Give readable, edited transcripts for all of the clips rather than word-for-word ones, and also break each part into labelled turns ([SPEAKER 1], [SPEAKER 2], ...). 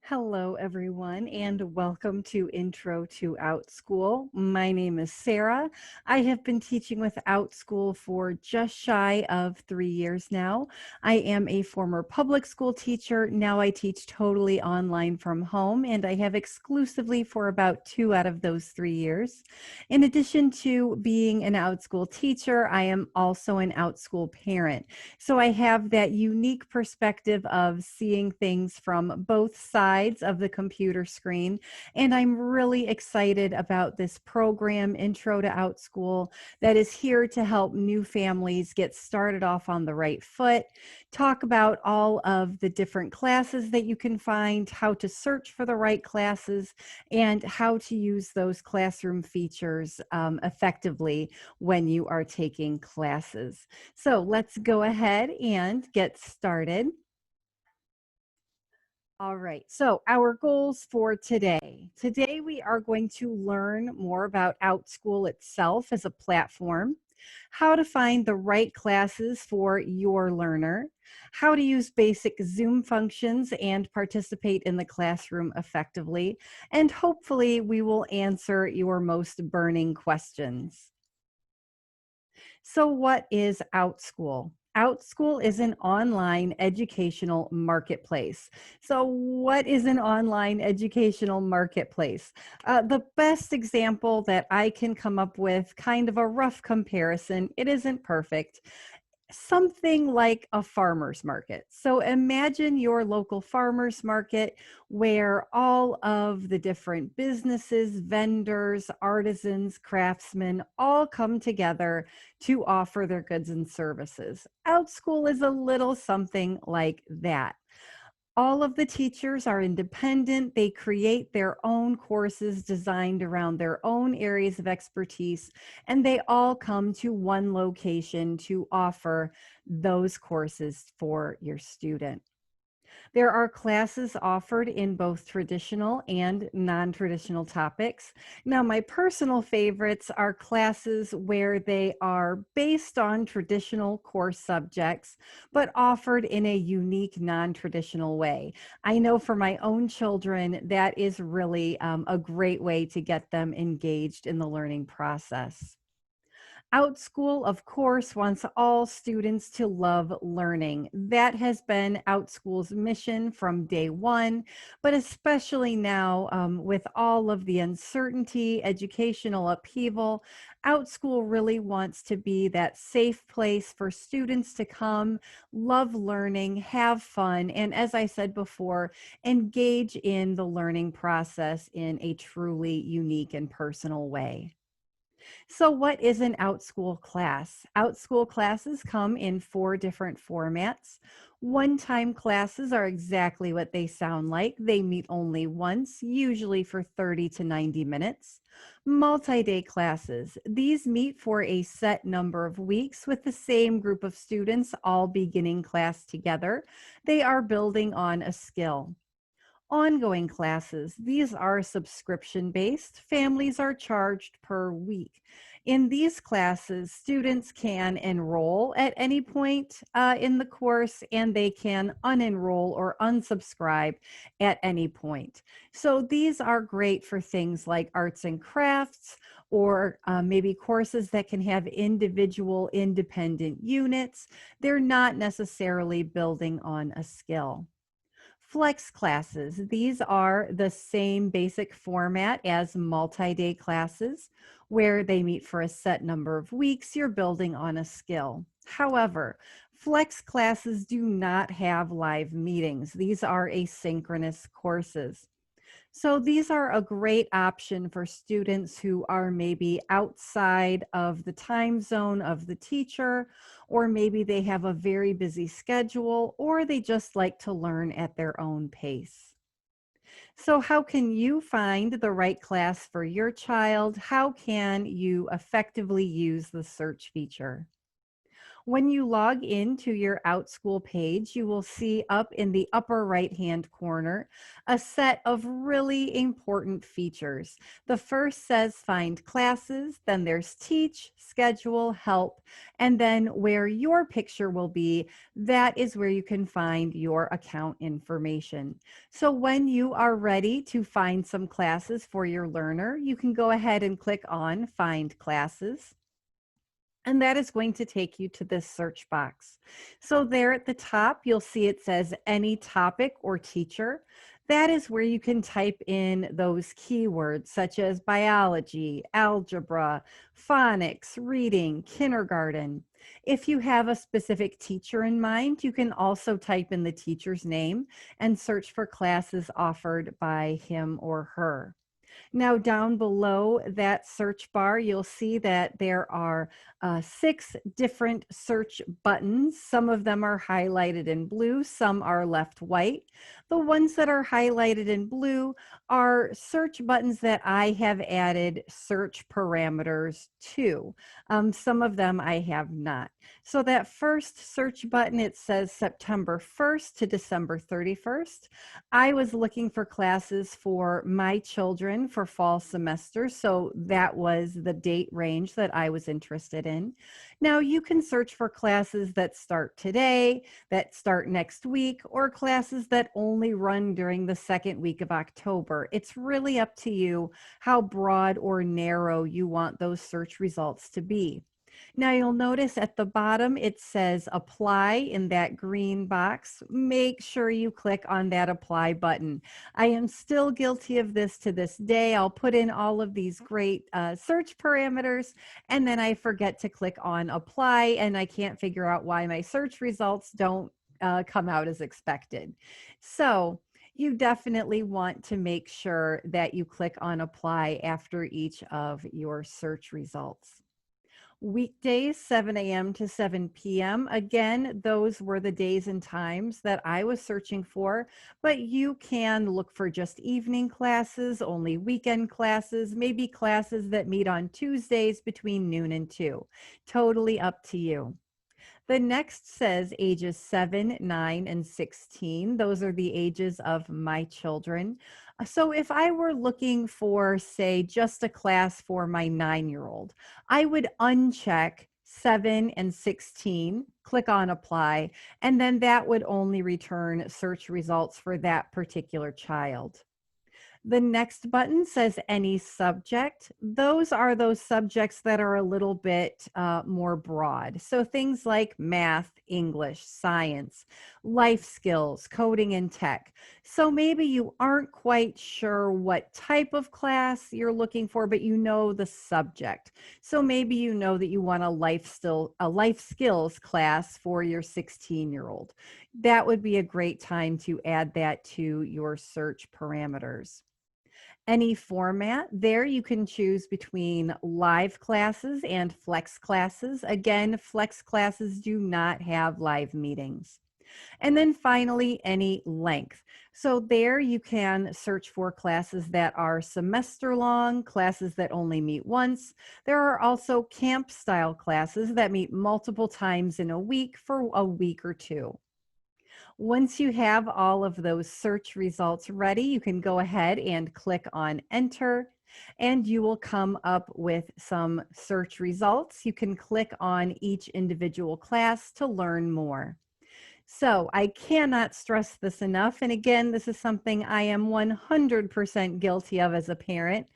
[SPEAKER 1] Hello, everyone, and welcome to Intro to Outschool. My name is Sarah. I have been teaching with Outschool for just shy of 3 years now. I am a former public school teacher. Now I teach totally online from home, and I have exclusively for about 2 out of those 3 years. In addition to being an Outschool teacher, I am also an Outschool parent. So I have that unique perspective of seeing things from both sides of the computer screen. And I'm really excited about this program, Intro to Outschool, that is here to help new families get started off on the right foot, talk about all of the different classes that you can find, how to search for the right classes, and how to use those classroom features effectively when you are taking classes. So let's go ahead and get started. All right, so our goals for today. Today, we are going to learn more about Outschool itself as a platform, how to find the right classes for your learner, how to use basic Zoom functions and participate in the classroom effectively, and hopefully, we will answer your most burning questions. So, what is Outschool? Outschool is an online educational marketplace. So, what is an online educational marketplace? The best example that I can come up with, kind of a rough comparison, it isn't perfect, something like a farmer's market. So imagine your local farmer's market where all of the different businesses, vendors, artisans, craftsmen all come together to offer their goods and services. Outschool is a little something like that. All of the teachers are independent. They create their own courses designed around their own areas of expertise, and they all come to one location to offer those courses for your student. There are classes offered in both traditional and non-traditional topics. Now, my personal favorites are classes where they are based on traditional course subjects, but offered in a unique, non-traditional way. I know for my own children, that is really a great way to get them engaged in the learning process. Outschool, of course, wants all students to love learning. That has been Outschool's mission from day one, but especially now with all of the uncertainty, educational upheaval, Outschool really wants to be that safe place for students to come, love learning, have fun, and as I said before, engage in the learning process in a truly unique and personal way. So, what is an Outschool class? Outschool classes come in four different formats. One time classes are exactly what they sound like. They meet only once, usually for 30 to 90 minutes. Multi day classes. These meet for a set number of weeks with the same group of students all beginning class together. They are building on a skill. Ongoing classes. These are subscription based. Families are charged per week. In these classes, students can enroll at any point in the course and they can unenroll or unsubscribe at any point. So these are great for things like arts and crafts or maybe courses that can have individual independent units. They're not necessarily building on a skill. Flex classes. These are the same basic format as multi-day classes where they meet for a set number of weeks. You're building on a skill. However, flex classes do not have live meetings. These are asynchronous courses. So these are a great option for students who are maybe outside of the time zone of the teacher, or maybe they have a very busy schedule, or they just like to learn at their own pace. So, how can you find the right class for your child? How can you effectively use the search feature? When you log into your Outschool page, you will see up in the upper right-hand corner a set of really important features. The first says Find Classes, then there's Teach, Schedule, Help, and then where your picture will be, that is where you can find your account information. So when you are ready to find some classes for your learner, you can go ahead and click on Find Classes. And that is going to take you to this search box. So there at the top, you'll see it says any topic or teacher. That is where you can type in those keywords such as biology, algebra, phonics, reading, kindergarten. If you have a specific teacher in mind, you can also type in the teacher's name and search for classes offered by him or her. Now, down below that search bar, you'll see that there are 6 different search buttons. Some of them are highlighted in blue, some are left white. The ones that are highlighted in blue are search buttons that I have added search parameters to. Some of them I have not. So that first search button, it says September 1st to December 31st. I was looking for classes for my children for fall semester, so that was the date range that I was interested in. Now, you can search for classes that start today, that start next week, or classes that only run during the second week of October. It's really up to you how broad or narrow you want those search results to be. Now you'll notice at the bottom it says apply in that green box. Make sure you click on that apply button. I am still guilty of this to this day. I'll put in all of these great search parameters and then I forget to click on apply and I can't figure out why my search results don't come out as expected. So you definitely want to make sure that you click on apply after each of your search results. Weekdays, 7 a.m. to 7 p.m. Again, those were the days and times that I was searching for, but you can look for just evening classes, only weekend classes, maybe classes that meet on Tuesdays between noon and 2. Totally up to you. The next says ages 7, 9, and 16. Those are the ages of my children. So if I were looking for, say, just a class for my 9-year-old, I would uncheck 7 and 16, click on apply, and then that would only return search results for that particular child. The next button says any subject. Those are those subjects that are a little bit more broad. So things like math, English, science, life skills, coding and tech. So maybe you aren't quite sure what type of class you're looking for, but you know the subject. So maybe you know that you want a life skills class for your 16-year-old. That would be a great time to add that to your search parameters. Any format. There you can choose between live classes and flex classes. Again, flex classes do not have live meetings. And then finally, any length. So there you can search for classes that are semester long, classes that only meet once. There are also camp style classes that meet multiple times in a week for a week or two. Once you have all of those search results ready, you can go ahead and click on enter and you will come up with some search results. You can click on each individual class to learn more. So I cannot stress this enough. And again, this is something I am 100% guilty of as a parent.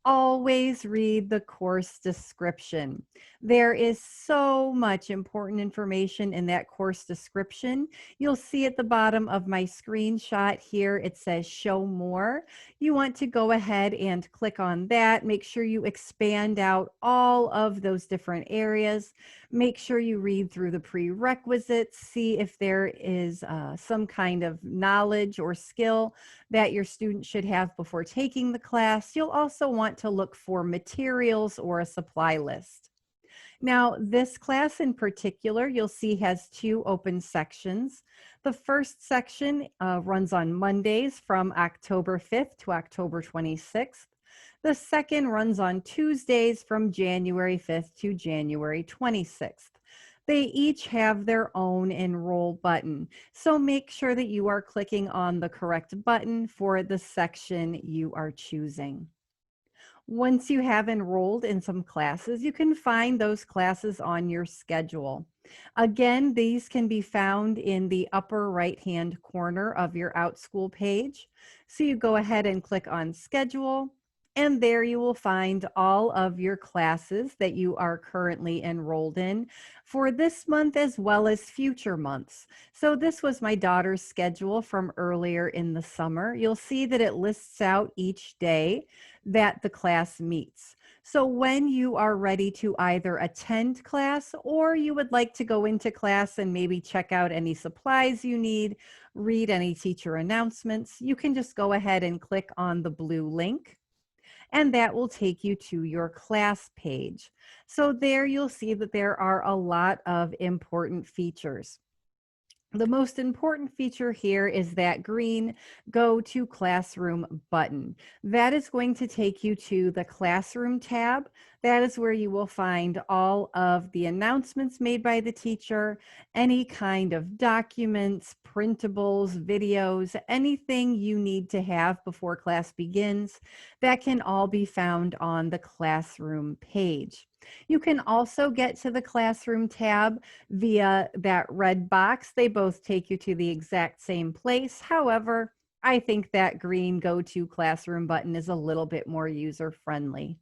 [SPEAKER 1] Always read the course description. There is so much important information in that course description. You'll see at the bottom of my screenshot here, it says show more. You want to go ahead and click on that. Make sure you expand out all of those different areas. Make sure you read through the prerequisites, see if there is some kind of knowledge or skill that your student should have before taking the class. You'll also want to look for materials or a supply list. Now, this class in particular, you'll see has 2 open sections. The first section runs on Mondays from October 5th to October 26th. The second runs on Tuesdays from January 5th to January 26th. They each have their own enroll button, so make sure that you are clicking on the correct button for the section you are choosing. Once you have enrolled in some classes, you can find those classes on your schedule. Again, these can be found in the upper right-hand corner of your Outschool page. So you go ahead and click on Schedule, and there you will find all of your classes that you are currently enrolled in for this month as well as future months. So this was my daughter's schedule from earlier in the summer. You'll see that it lists out each day that the class meets. So when you are ready to either attend class or you would like to go into class and maybe check out any supplies you need, read any teacher announcements, you can just go ahead and click on the blue link, and that will take you to your class page. So there you'll see that there are a lot of important features. The most important feature here is that green Go to Classroom button. That is going to take you to the Classroom tab. That is where you will find all of the announcements made by the teacher, any kind of documents, printables, videos, anything you need to have before class begins. That can all be found on the Classroom page. You can also get to the Classroom tab via that red box. They both take you to the exact same place. However, I think that green Go to Classroom button is a little bit more user-friendly.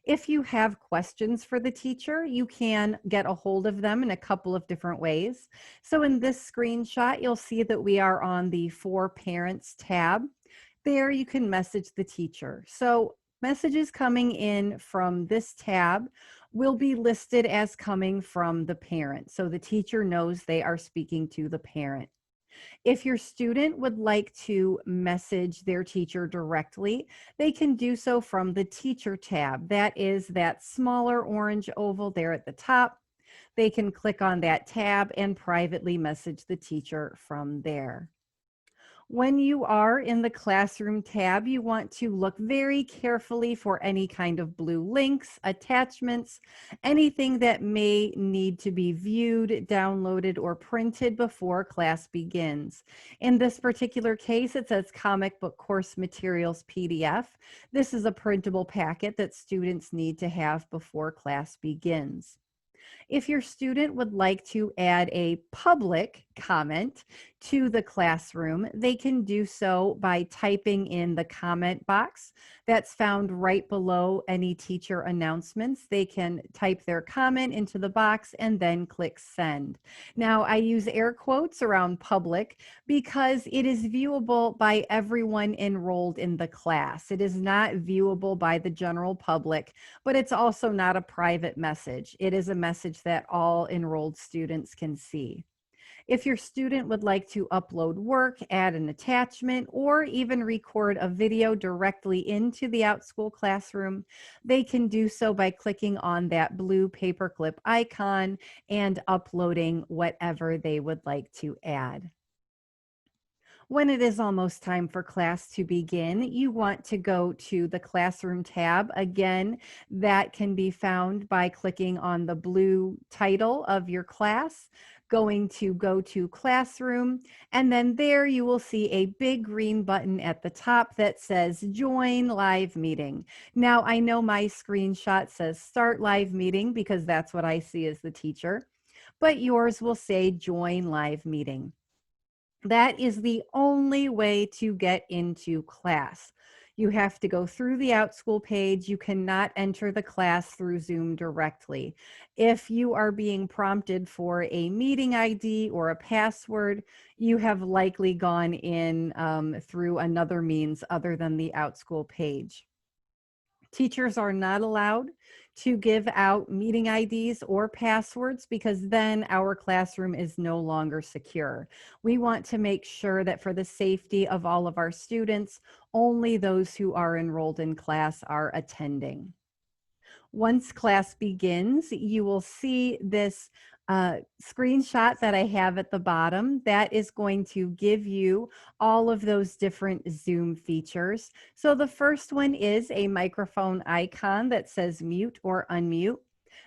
[SPEAKER 1] If you have questions for the teacher, you can get a hold of them in a couple of different ways. So in this screenshot, you'll see that we are on the For Parents tab. There you can message the teacher. So messages coming in from this tab will be listed as coming from the parent. So the teacher knows they are speaking to the parent. If your student would like to message their teacher directly, they can do so from the Teacher tab. That is that smaller orange oval there at the top. They can click on that tab and privately message the teacher from there. When you are in the Classroom tab, you want to look very carefully for any kind of blue links, attachments, anything that may need to be viewed, downloaded, or printed before class begins. In this particular case, it says Comic Book Course Materials PDF. This is a printable packet that students need to have before class begins. If your student would like to add a public comment to the classroom, they can do so by typing in the comment box that's found right below any teacher announcements. They can type their comment into the box and then click send. Now, I use air quotes around public because it is viewable by everyone enrolled in the class. It is not viewable by the general public, but it's also not a private message. It is a message that all enrolled students can see. If your student would like to upload work, add an attachment, or even record a video directly into the Outschool classroom, they can do so by clicking on that blue paperclip icon and uploading whatever they would like to add. When it is almost time for class to begin, you want to go to the Classroom tab. Again, that can be found by clicking on the blue title of your class, going to Go to Classroom, and then there you will see a big green button at the top that says Join Live Meeting. Now, I know my screenshot says Start Live Meeting because that's what I see as the teacher, but yours will say Join Live Meeting. That is the only way to get into class. You have to go through the Outschool page. You cannot enter the class through Zoom directly. If you are being prompted for a meeting ID or a password, you have likely gone in through another means other than the Outschool page. Teachers are not allowed to give out meeting IDs or passwords because then our classroom is no longer secure. We want to make sure that for the safety of all of our students, only those who are enrolled in class are attending. Once class begins, you will see this screenshot that I have at the bottom. That is going to give you all of those different Zoom features. So the first one is a microphone icon that says mute or unmute.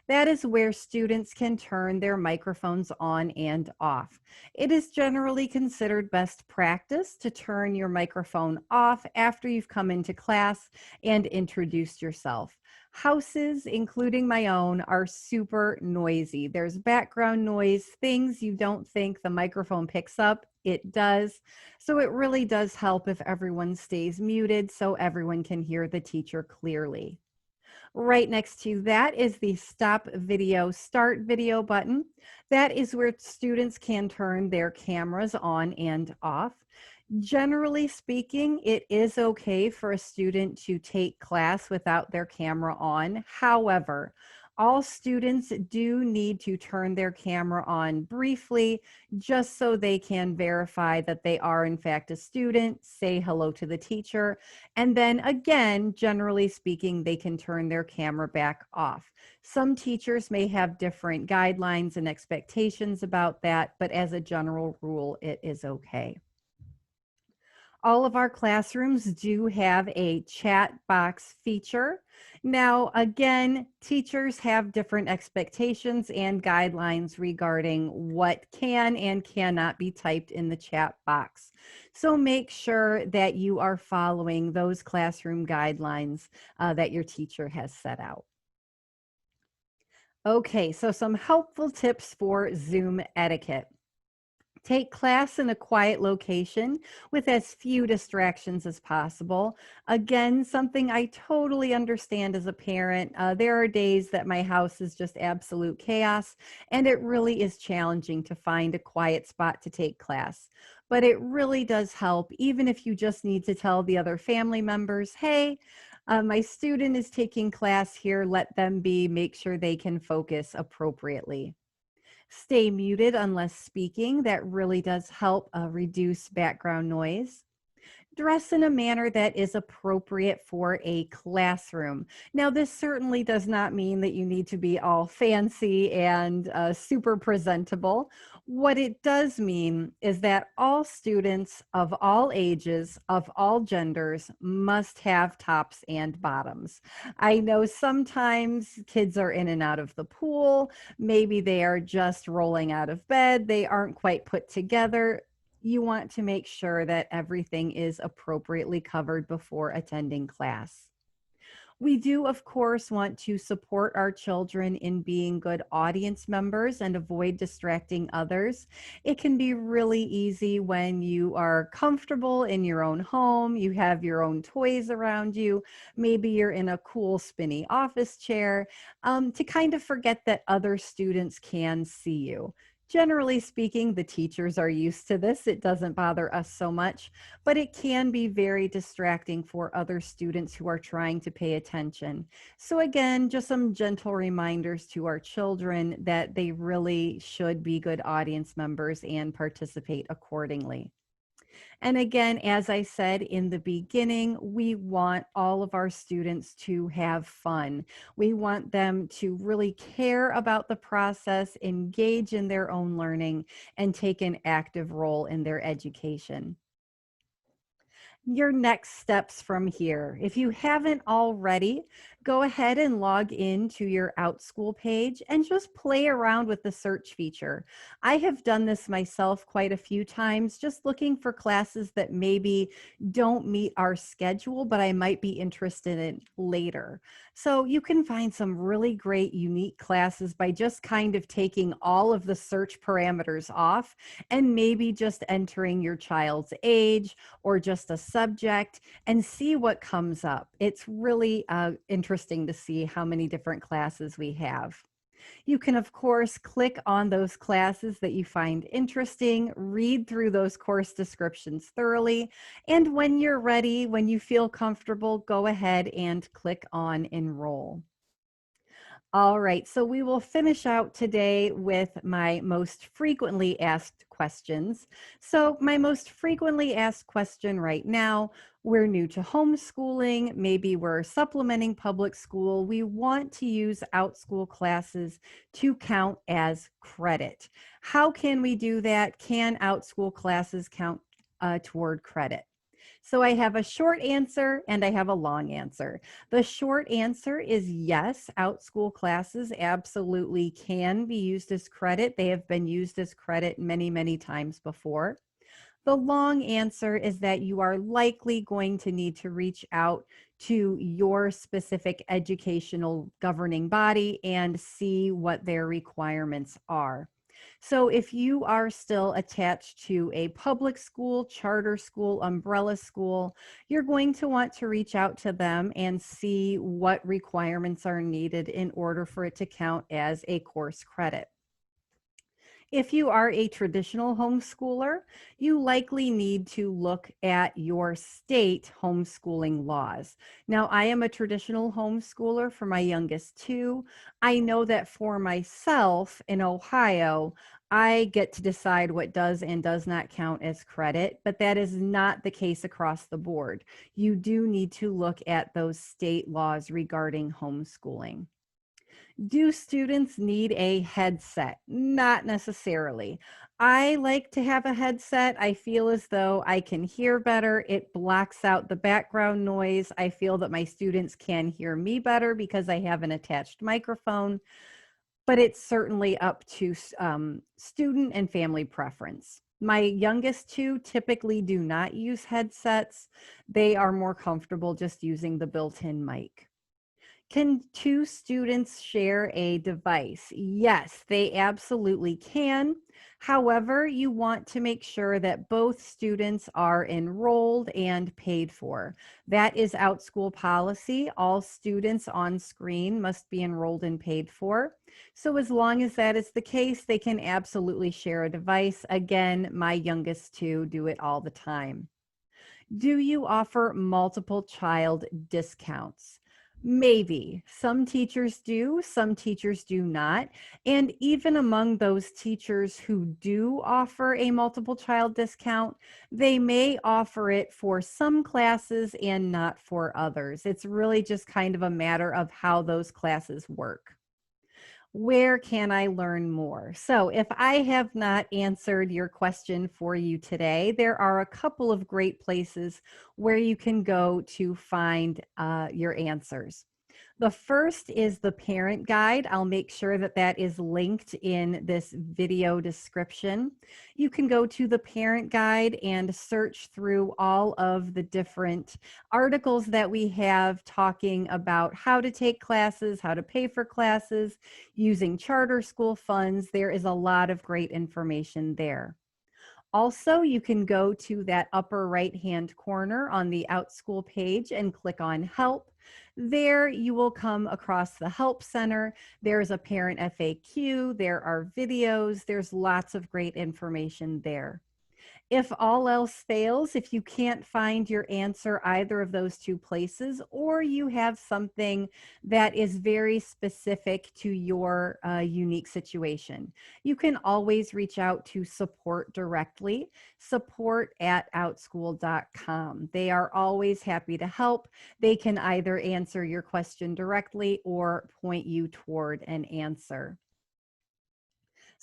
[SPEAKER 1] That is where students can turn their microphones on and off. It is generally considered best practice to turn your microphone off after you've come into class and introduced yourself. Houses, including my own, are super noisy. There's background noise, things you don't think the microphone picks up. It does. So it really does help if everyone stays muted so everyone can hear the teacher clearly. Right next to that is the Stop Video, Start Video button. That is where students can turn their cameras on and off. Generally speaking, it is okay for a student to take class without their camera on. However, all students do need to turn their camera on briefly just so they can verify that they are in fact a student, say hello to the teacher, and then again, generally speaking, they can turn their camera back off. Some teachers may have different guidelines and expectations about that, but as a general rule, it is okay. All of our classrooms do have a chat box feature. Now, again, teachers have different expectations and guidelines regarding what can and cannot be typed in the chat box. So make sure that you are following those classroom guidelines that your teacher has set out. Okay, so some helpful tips for Zoom etiquette. Take class in a quiet location with as few distractions as possible. Again, something I totally understand as a parent. There are days that my house is just absolute chaos, and it really is challenging to find a quiet spot to take class. But it really does help, even if you just need to tell the other family members, hey, my student is taking class here, let them be, make sure they can focus appropriately. Stay muted unless speaking. That really does help reduce background noise. Dress in a manner that is appropriate for a classroom. Now, this certainly does not mean that you need to be all fancy and super presentable. What it does mean is that all students of all ages, of all genders, must have tops and bottoms. I know sometimes kids are in and out of the pool. Maybe they are just rolling out of bed. They aren't quite put together. You want to make sure that everything is appropriately covered before attending class. We do, of course, want to support our children in being good audience members and avoid distracting others. It can be really easy when you are comfortable in your own home, you have your own toys around you, maybe you're in a cool spinny office chair, to kind of forget that other students can see you. Generally speaking, the teachers are used to this. It doesn't bother us so much, but it can be very distracting for other students who are trying to pay attention. So again, just some gentle reminders to our children that they really should be good audience members and participate accordingly. And again, as I said in the beginning, we want all of our students to have fun. We want them to really care about the process, engage in their own learning, and take an active role in their education. Your next steps from here. If you haven't already, go ahead and log in to your Outschool page and just play around with the search feature. I have done this myself quite a few times, just looking for classes that maybe don't meet our schedule, but I might be interested in later. So you can find some really great unique classes by just kind of taking all of the search parameters off and maybe just entering your child's age or just a subject and see what comes up. It's really interesting to see how many different classes we have. You can, of course, click on those classes that you find interesting, read through those course descriptions thoroughly, and when you're ready, when you feel comfortable, go ahead and click on Enroll. All right, so we will finish out today with my most frequently asked questions. So my most frequently asked question right now, we're new to homeschooling, maybe we're supplementing public school. We want to use Outschool classes to count as credit. How can we do that? Can Outschool classes count toward credit? So I have a short answer and I have a long answer. The short answer is yes, Outschool classes absolutely can be used as credit. They have been used as credit many, many times before. The long answer is that you are likely going to need to reach out to your specific educational governing body and see what their requirements are. So if you are still attached to a public school, charter school, umbrella school, you're going to want to reach out to them and see what requirements are needed in order for it to count as a course credit. If you are a traditional homeschooler, you likely need to look at your state homeschooling laws. Now, I am a traditional homeschooler for my youngest two. I know that for myself in Ohio, I get to decide what does and does not count as credit, but that is not the case across the board. You do need to look at those state laws regarding homeschooling. Do students need a headset? Not necessarily. I like to have a headset. I feel as though I can hear better. It blocks out the background noise. I feel that my students can hear me better because I have an attached microphone, but it's certainly up to student and family preference. My youngest two typically do not use headsets. They are more comfortable just using the built-in mic. Can two students share a device? Yes, they absolutely can. However, you want to make sure that both students are enrolled and paid for. That is Outschool policy. All students on screen must be enrolled and paid for. So as long as that is the case, they can absolutely share a device. Again, my youngest two do it all the time. Do you offer multiple child discounts? Maybe. Some teachers do, some teachers do not. And even among those teachers who do offer a multiple child discount, they may offer it for some classes and not for others. It's really just kind of a matter of how those classes work. Where can I learn more? So if I have not answered your question for you today, there are a couple of great places where you can go to find your answers. The first is the parent guide. I'll make sure that that is linked in this video description. You can go to the parent guide and search through all of the different articles that we have talking about how to take classes, how to pay for classes, using charter school funds. There is a lot of great information there. Also, you can go to that upper right-hand corner on the Outschool page and click on Help. There you will come across the Help Center. There's a parent FAQ, there are videos, there's lots of great information there. If all else fails, if you can't find your answer either of those two places, or you have something that is very specific to your unique situation, you can always reach out to support directly, support@outschool.com. They are always happy to help. They can either answer your question directly or point you toward an answer.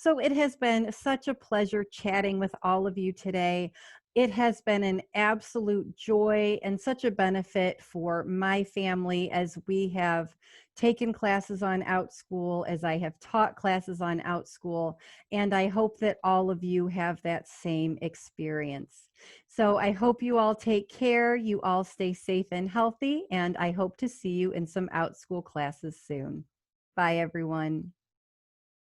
[SPEAKER 1] So it has been such a pleasure chatting with all of you today. It has been an absolute joy and such a benefit for my family as we have taken classes on Outschool, as I have taught classes on Outschool, and I hope that all of you have that same experience. So I hope you all take care, you all stay safe and healthy, and I hope to see you in some Outschool classes soon. Bye, everyone.